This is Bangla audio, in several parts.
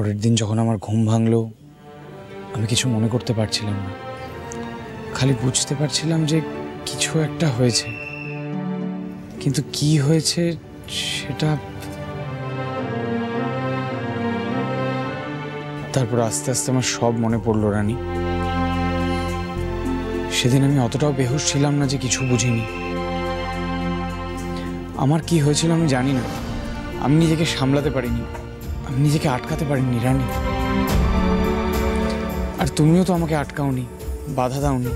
পরের দিন যখন আমার ঘুম ভাঙলো আমি কিছু মনে করতে পারছিলাম না, খালি বুঝতে পারছিলাম যে কিছু একটা হয়েছে, কিন্তু কি হয়েছে সেটা তারপর আস্তে আস্তে আমার সব মনে পড়লো রানী। সেদিন আমি অতটাও বেহুশ ছিলাম না যে কিছু বুঝিনি। আমার কি হয়েছিল আমি জানি না, আমি নিজেকে সামলাতে পারিনি, আমি নিজেকে আটকাতে পারিনি রানী। আর তুমিও তো আমাকে আটকাওনি, বাধা দাওনি।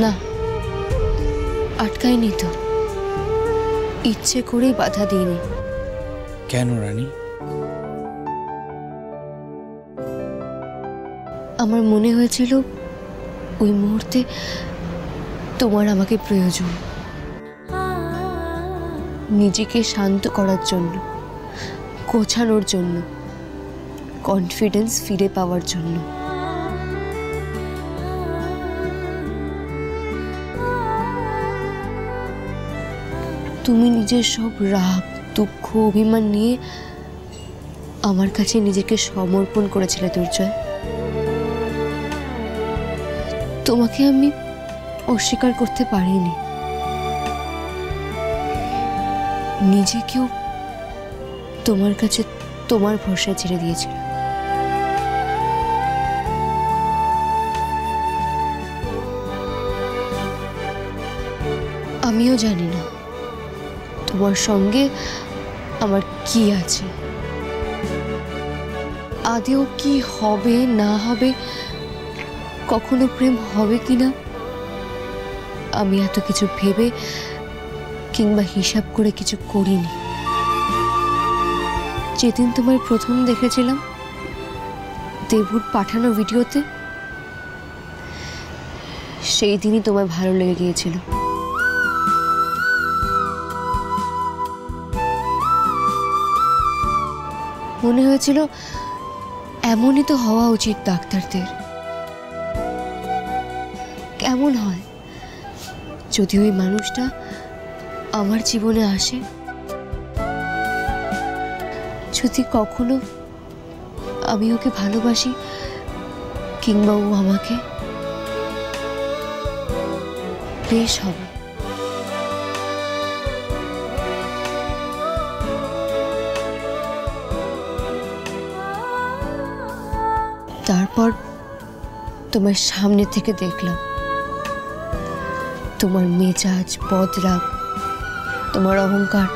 না, আটকাইনি তো, ইচ্ছে করেই বাধা দিইনি। কেন রানী? আমার মনে হয়েছিল ওই মুহূর্তে তোমার আমাকে প্রয়োজন, নিজেকে শান্ত করার জন্য, গোছানোর জন্য, কনফিডেন্স ফিরে পাওয়ার জন্য। তুমি নিজের সব রাগ, দুঃখ, অভিমান নিয়ে আমার কাছে নিজেকে সমর্পণ করেছিলে দুর্জয়। তোমাকে আমি অস্বীকার করতে পারিনি, নিজেকেও তোমার কাছে তোমার ভরসায় ছেড়ে দিয়েছিল। আমিও জানি না তোমার সঙ্গে আমার কি আছে, আদেও কি হবে না হবে, কখনো প্রেম হবে কিনা, আমি এত কিছু ভেবে কিংবা হিসাব করে কিছু করিনি। যেদিন তোমায় প্রথম দেখেছিলাম দেবুর পাঠানো ভিডিওতে, সেই দিনই তোমায় ভালো লেগে গিয়েছিল। মনে হয়েছিল এমনই তো হওয়া উচিত ডাক্তারদের। কেমন হয় যদি ওই মানুষটা আমার জীবনে আসে, যদি কখনো আমি ওকে ভালোবাসি কিংবা ও আমাকে, বেশ হবে। তারপর তোমার সামনে থেকে দেখলাম তোমার মেজাজ বদরাগ, তোমার অহংকার,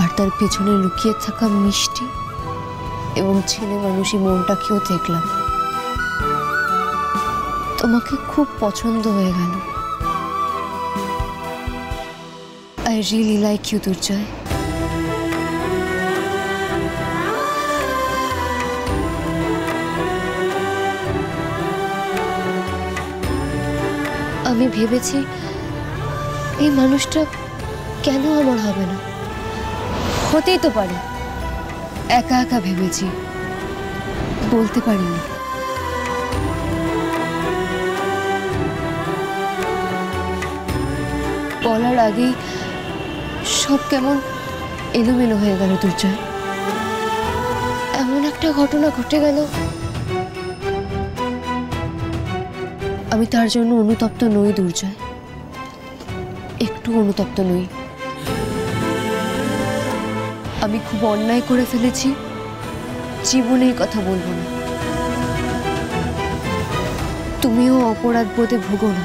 আর তার পেছনে লুকিয়ে থাকা মিষ্টি এবং ছেলে মানুষই মনটাকেও দেখলাম। তোমাকে খুব পছন্দ হয়ে গেল। আই রিয়েলি লাইক ইউ দুর্জয়। আমি ভেবেছি এই মানুষটা কেন আমার হবে না, হতেই তো পারে। একা একা ভেবেছি, বলতে পারিনি। বলার আগেই সব কেমন এলোমেলো হয়ে গেল দুর্জয়। এমন একটা ঘটনা ঘটে গেল, আমি তার জন্য অনুতপ্ত নই দুর্জয়, একটু অনুতপ্ত নই। আমি খুব অন্যায় করে ফেলেছি, জীবনের কথা বলবো না। তুমিও অপরাধ বোধে ভোগো না,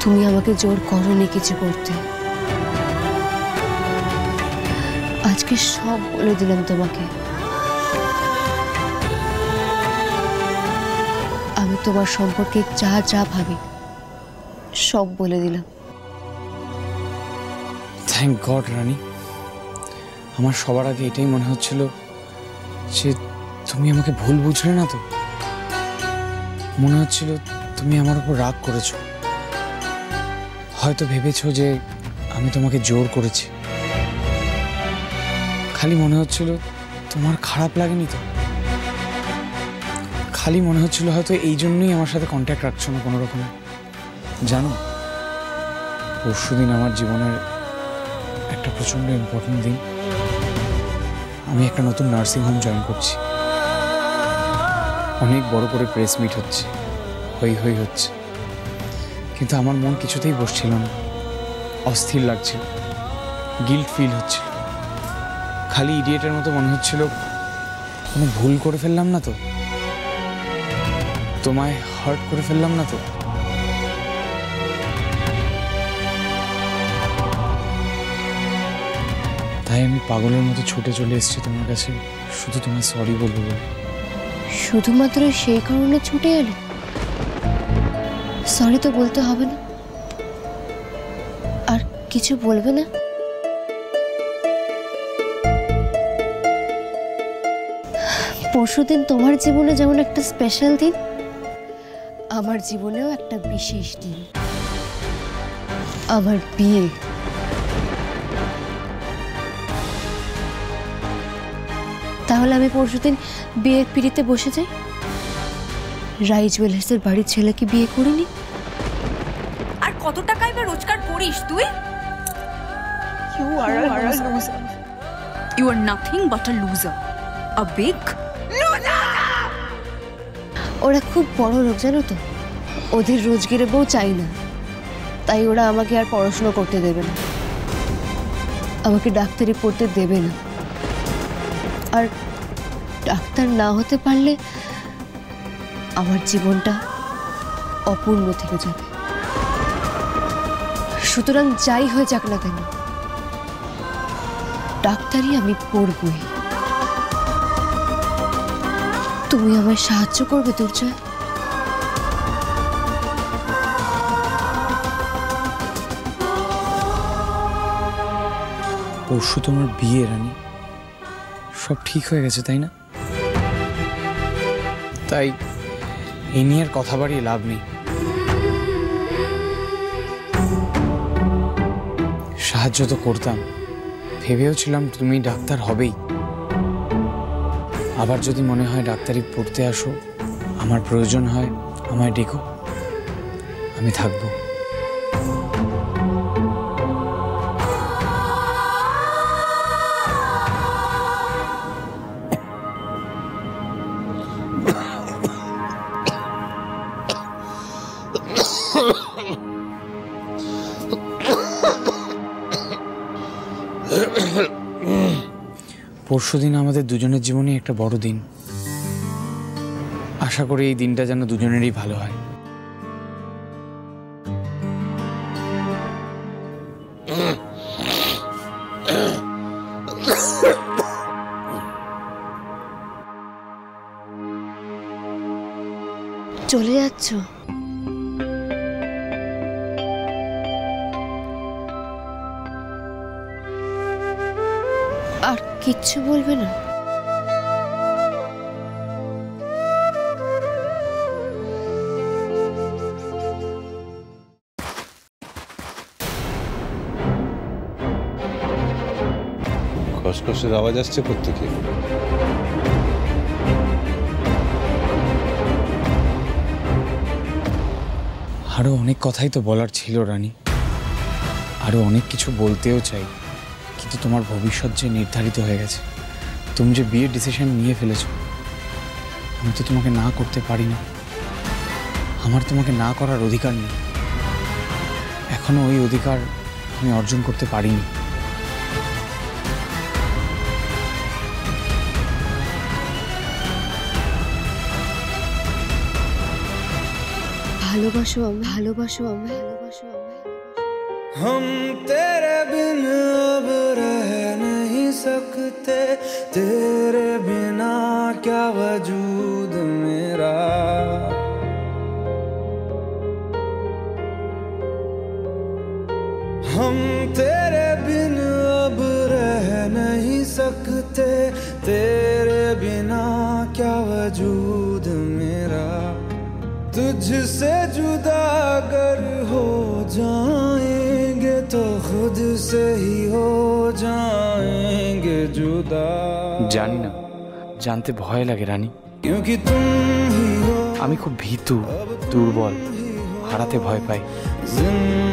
তুমি আমাকে জোর করোনি কিছু করতে। আজকে সব বলে দিলাম তোমাকে। আমি তোমার সম্পর্কে যা যা ভাবি সব বলে দিলাম। থ্যাংক গড রানী। আমার সবার আগে এটাই মনে হচ্ছিল যে তুমি আমাকে ভুল বুঝলে না তো। মনে হচ্ছিল তুমি আমার উপর রাগ করেছো, হয়তো ভেবেছো যে আমি তোমাকে জোর করেছি। খালি মনে হচ্ছিল তোমার খারাপ লাগেনি তো। খালি মনে হচ্ছিল হয়তো এই জন্যই আমার সাথে কন্ট্যাক্ট রাখছো না কোনো রকমে। জানো পরশুদিন আমার জীবনের একটা প্রচণ্ড ইম্পর্টেন্ট দিন। আমি একটা নতুন নার্সিং হোম জয়েন করছি। অনেক বড় করে প্রেস মিট হচ্ছে, হই হই হচ্ছে, কিন্তু আমার মন কিছুতেই বসছিল না। অস্থির লাগছিল, গিল্ট ফিল হচ্ছিল, খালি ইডিয়েটের মতো মনে হচ্ছিল কোনো ভুল করে ফেললাম না তো, তোমায় হার্ট করে ফেললাম না তো। তাই আমি পাগলের মতো ছুটে চলে এসেছি তোমার কাছে, শুধু তোমায় সরি বলবো বলে। শুধুমাত্র সেই কারণে ছুটে এলে? সরি তো বলতে হবে না, আর কিছু বলবে না? পরশুদিন তোমার জীবনে যেমন একটা স্পেশাল দিন, আমার জীবনেও একটা বিশেষ দিন, আমার বিয়ে। তাহলে আমি পরশুদিন বিয়ের পিড়িতে বসে যাই? রাই জুয়েলার্সের বাড়ির ছেলেকে বিয়ে করিনি? আর কত টাকাই বা রোজগার করিস তুই? You are a loser. You are nothing but a loser. A big loser. ওরা খুব বড় লোক জানো তো, ওদের রোজগেরে বউ চাই না, তাই ওরা আমাকে আর পড়াশোনা করতে দেবে না, আমাকে ডাক্তারি পড়তে দেবে না। আর ডাক্তার না হতে পারলে আমার জীবনটা অপূর্ণ থেকে যাবে। সুতরাং যাই হয়ে যাক না কেন, ডাক্তারি আমি পড়বই। তুমি আমায় সাহায্য করবে দুর্জয়? পরশু তোমার বিয়ে রানী, সব ঠিক হয়ে গেছে তাই না? তাই এই নিয়ে আর কথা বাড়িয়ে লাভ নেই। সাহায্য তো করতাম, ভেবেও ছিলাম তুমি ডাক্তার হবেই। আবার যদি মনে হয় ডাক্তারি পড়তে আসো, আমার প্রয়োজন হয়, আমায় ডেকো, আমি থাকবো। পরশুদিন আমাদের দুজনের জীবনে একটা বড় দিন। আশা করি এই দিনটা যেন দুজনেরই ভালো হয়। চলে যাচ্ছ? আর কিচ্ছু বলবে না? খসখসের আওয়াজ আসছে কোত্থেকে? আরো অনেক কথাই তো বলার ছিল রানী, আরো অনেক কিছু বলতেও চাই, কিন্তু তোমার ভবিষ্যৎ যে নির্ধারিত হয়ে গেছে, তুমি যে বিয়ের ডিসিশন নিয়ে ফেলেছো, আমি তো তোমাকে না করতে পারি না। আমার তোমাকে না করার অধিকার নেই, এখনো ওই অধিকার আমি অর্জন করতে পারিনি। ভালোবাসো আমায়, ভালোবাসো আমায়, ভালোবাসো আমায়। हम तेरे बिन अब रह नहीं सकते, तेरे बिना क्या वजूद मेरा। हम तेरे बिन अब रह नहीं सकते, तेरे बिना क्या वजूद मेरा। तुझसे जुदा अगर हो जाएंगे तो खुद से ही हो जाएंगे जुदा। জানি না, জানতে ভয় লাগে রানী, क्योंकि तुम ही हो আমি খুব ভীতু, দুর্বল, হারাতে ভয় পাই। जिंदगी